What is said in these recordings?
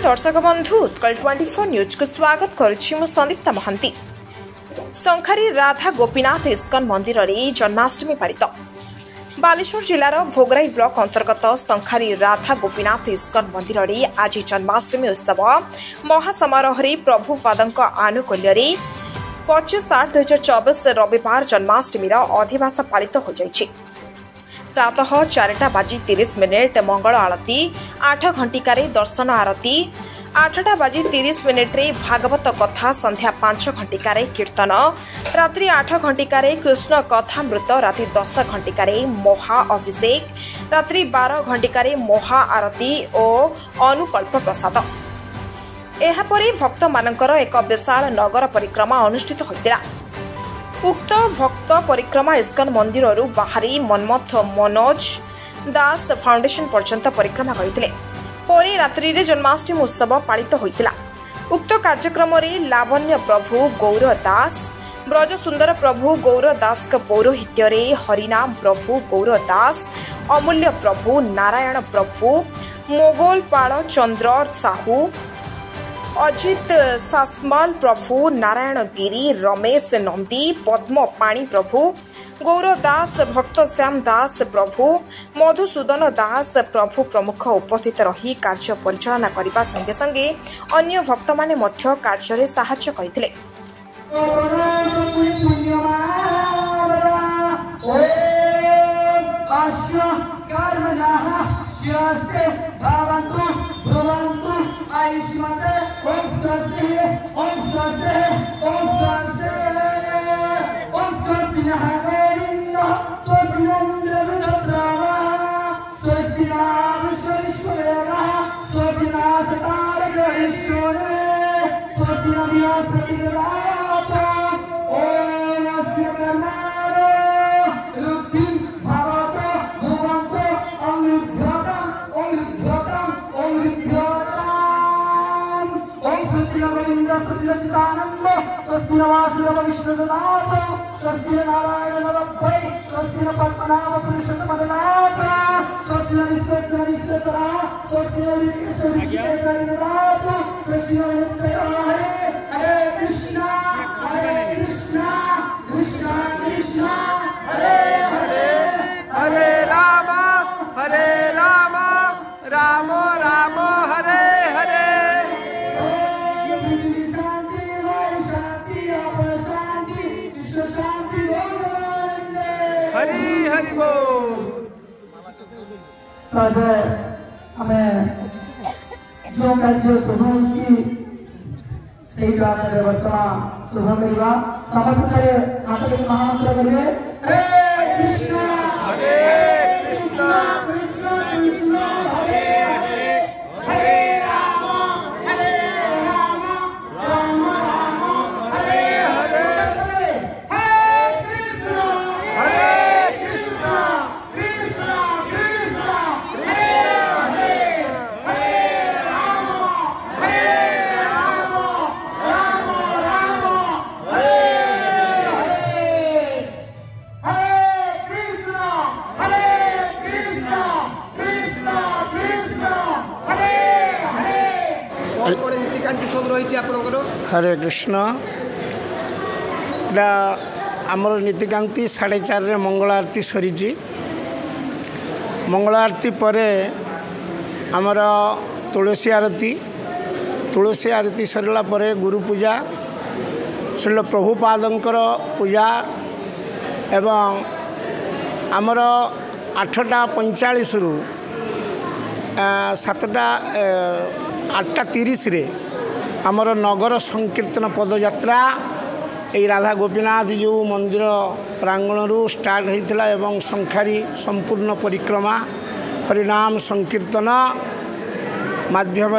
नमस्कार दर्शक बंधु उत्कल 24 न्यूज को स्वागत करुछि मु संदीप्ता महांती। शंखारी राधा गोपीनाथ इस्कन मंदिर रे जन्माष्टमी पालित। बालेश्वर जिलार भोगराई ब्लॉक अंतर्गत शंखारी राधा गोपीनाथ इस्कन मंदिर रे आज जन्माष्टमी उत्सव महासमारोह रे प्रभु पादंक आनुकूल्य रे 25/8/2024 रविवार जन्माष्टमी अधिवास पालित हो जायछि। प्रातः 4:30 मंगल आरती 8 घंटिकारे दर्शन आरती 8:30 रे भागवत कथा संध्या 5 घंटिकारे कीर्तन रात्रि 8 घंटिकारे कृष्ण कथामृत राति 10 घंटिकारे महा अभिषेक रात्रि 12 घंटिकारे महा आरती और अनुकल्प प्रसाद। एहापरि भक्त मानकर एक विशाल नगर परिक्रमा अनुष्ठित होइतिला। उक्त भक्त परिक्रमा इस्कन मंदिर बाहरी मनमथ मनोज दास फाउंडेशन पर्यंत परिक्रमा करथिले। परे रात्रि रे जन्माष्टमी उत्सव पालित होइतिला। उक्त कार्यक्रम रे लावण्य प्रभु गौर दास ब्रज सुंदर प्रभु गौर दास का पौरोहित्य रे हरिनाम प्रभु गौर दास अमूल्य प्रभु नारायण प्रभु मोगल पाल चंद्र साहू अजित सासमाल प्रभु नारायण गिरी रमेश नंदी पद्म पाणी प्रभु गौर दास भक्त श्याम दास प्रभु मधुसूदन दास प्रभु प्रमुख उपस्थित रही कार्य परिचालना करने संगे संगे अन्य भक्त माने मध्य कार्य रे सहायता करथिले। जो कार्य शुभ से बर्तमान शुभ मिलवा समस्त हाथ महामंत्र करेंगे हरे कृष्ण हरे कृष्ण कृष्ण कृष्ण हरे हरे हरे राम राम राम हरे हरे हरे कृष्ण कृष्ण कृष्ण कृष्ण हरे हरे हरे राम राम राम हरे हरे हरे कृष्ण कृष्ण कृष्ण कृष्ण हरे हरे कौन नीतिकांति सब रही आपंकर हरे कृष्ण आमर नीतिकांति 4:30 मंगल आरती सरी मंगल आरती पर आमर तुलसी आरती सरला पर गुरु पूजा श्रील प्रभुपादंकर पूजा एवं आमर 8:45 रु 8:30 आमर नगर संकीर्तन पदयात्रा यही राधा गोपीनाथ जो मंदिर प्रांगण स्टार्ट होता एवं शंखारी संपूर्ण परिक्रमा हरिनाम संकीर्तन माध्यम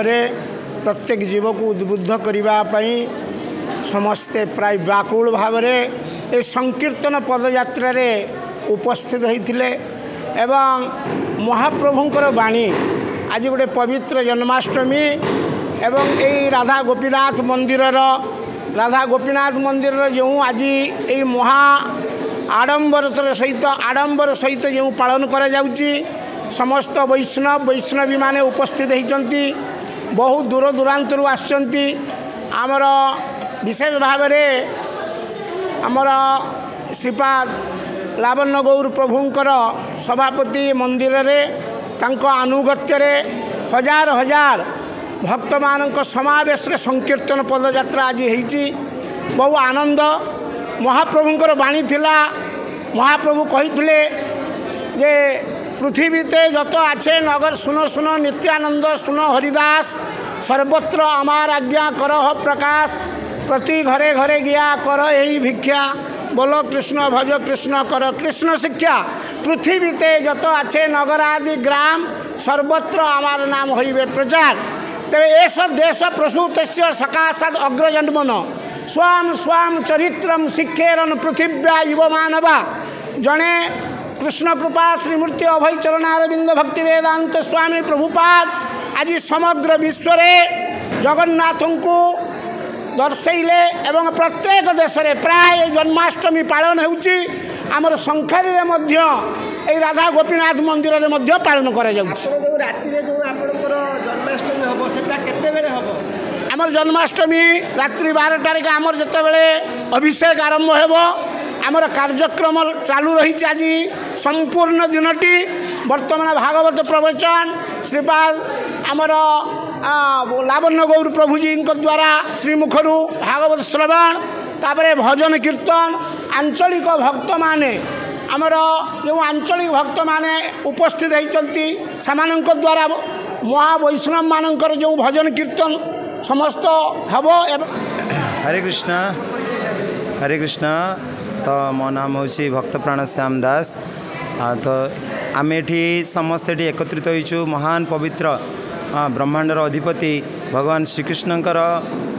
प्रत्येक जीव को उद्बुद्ध करने समस्ते प्राय व्याकुल भाव ए संकीर्तन पदयात्रा उपस्थित होते एवं महाप्रभुंकर वाणी आज गोटे पवित्र जन्माष्टमी एवं यही राधा गोपीनाथ मंदिर जो आज यही महा आडंबर सहित जो पालन करा जाउची समस्त वैष्णवी माने उपस्थित होती बहु दूर दूरांतर आसचंती आमर विशेष भाव आमर श्रीपाद लावण्य गौर प्रभुंकर सभापति मंदिर रे तांको अनुगत्य रे हजार हजार भक्त मानक समावेश रे संकीर्तन पदयात्रा आज होईची। बहु आनंद महाप्रभुंकर बाणी थिला। महाप्रभु कहिथिले जे पृथ्वीते जत आछे नगर सुनो सुनो नित्यानंद सुनो हरिदास सर्वत्र आमार आज्ञा करह प्रकाश प्रति घरे घरे गया कर यही भिक्षा बोलो कृष्ण भज कृष्ण कर कृष्ण शिक्षा पृथ्वीते जत आछे नगर आदि ग्राम सर्वत्र आमार नाम होइबे प्रचार। तेरे एस देश प्रसूत सकाशाद अग्रजन्मन स्वाम स्वाम चरित्रम शिक्षेरन पृथिव्या युव मानवा जड़े कृष्ण कृपा श्रीमूर्ति अभय चरणारविंद भक्ति वेदांत स्वामी प्रभुपाद आज समग्र विश्व जगन्नाथ को दर्शैले एवं प्रत्येक देश में प्राय जन्माष्टमी पालन होउची। आमर संखारी रे राधा गोपीनाथ मंदिर में पालन करा जाउची। जन्माष्टमी हम सेटा केते बेले हम आमर जन्माष्टमी रात्रि 12 आमर जते बेले अभिषेक आरंभ हेबो आमर कार्यक्रम चालू रही आज संपूर्ण दिनटी वर्तमान भागवत प्रवचन श्रीपाद आमर लावण्य गौर प्रभुजी द्वारा श्रीमुखरू भागवत श्रवण तापरे भजन कीर्तन आंचलिक भक्त माने आमर जो आंचलिक भक्त माने उपस्थित होती सेमानंक द्वारा महावैष्णव मानकर जो भजन कीर्तन समस्त हबो। हरे कृष्ण तो मो नाम हूँ भक्त प्राण श्याम दास। तो आम एठी समस्ते एकत्रित होइछु महान पवित्र ब्रह्मांडर अधिपति भगवान श्रीकृष्णकर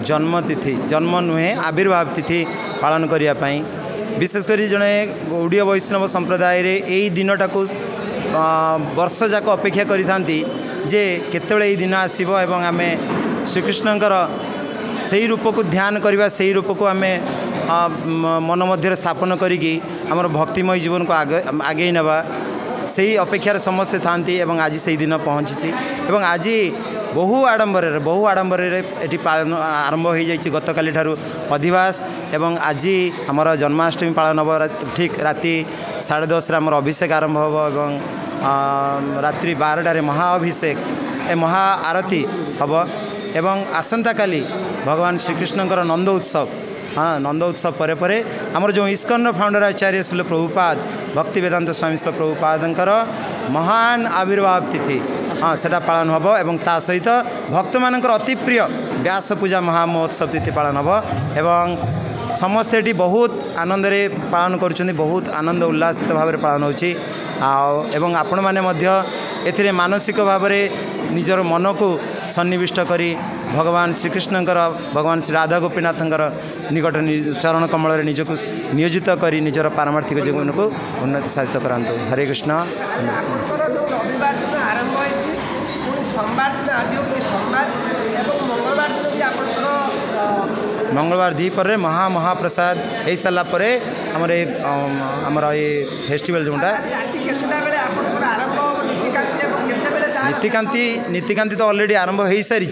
जन्म तिथि जन्म नुहे आविर्भाव तिथि पालन करने विशेषकर जड़े ओडिया वैष्णव संप्रदाय रे यही दिनटा को वर्ष जाक अपेक्षा करिथांती जे केतेबेले यही दिन आसीबो एवं आमे श्रीकृष्णकर सही रूप को ध्यान करवा से रूप को आमे मन मध्य स्थापन करिकी हमर भक्तिमय जीवन को आगे नवा सही अपेक्षार समस्ते थांती एवं आज से दिन पहुँची एवं आज बहु आडंबर ये पालन आरंभ हो जाए गतकाली ठारू अधिवास एवं आज आमर जन्माष्टमी पालन हम ठीक राति 10:30 आमर अभिषेक आरंभ हम रात्रि 12टार महाअभिषेक ए महा आरती हम एवं आसंता काली भगवान श्रीकृष्णकर नंद उत्सव हाँ नंद उत्सव परे परे आमर जो इस्कन फाउंडर आचार्य श्रील प्रभुपाद भक्ति वेदांत स्वामी श्रील प्रभुपादंकर महान आविर्भाव तिथि हाँ सेटा पालन हम एवं ता सहित भक्त मानकर अति प्रिय व्यास पूजा महामहोत्सव तिथि पालन हम एवं समस्ते ये बहुत आनंद रे पालन करुँच बहुत आनंद उल्लासित भाव पालन होची एवं आपण माने मध्य एथिरे मानसिक भाव निजर मन को सन्निविष्ट करी भगवान श्रीकृष्णकर भगवान श्री राधा गोपीनाथंकर निकट चरण कमल रे निजको नियोजित करी निजर पारमार्थिक जीवन को उन्नति साधित करांतु। हरे कृष्ण। मंगलवार द्विपर महाप्रसाद हो सारापर आमर ये फेस्टिवल जोटा नीतिकांति तो ऑलरेडी आरंभ हो सारी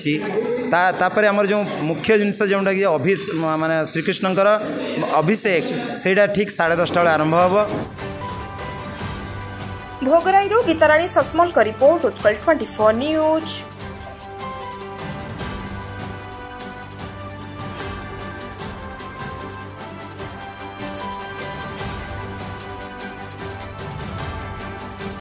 तापर आमर जो मुख्य जिनस जोटा कि माने श्रीकृष्णकर अभिषेक सेटा ठीक 10:30 बेले आरंभ हम। भोगराई गीताराणी सस्मल का रिपोर्ट उत्कल 24 न्यूज।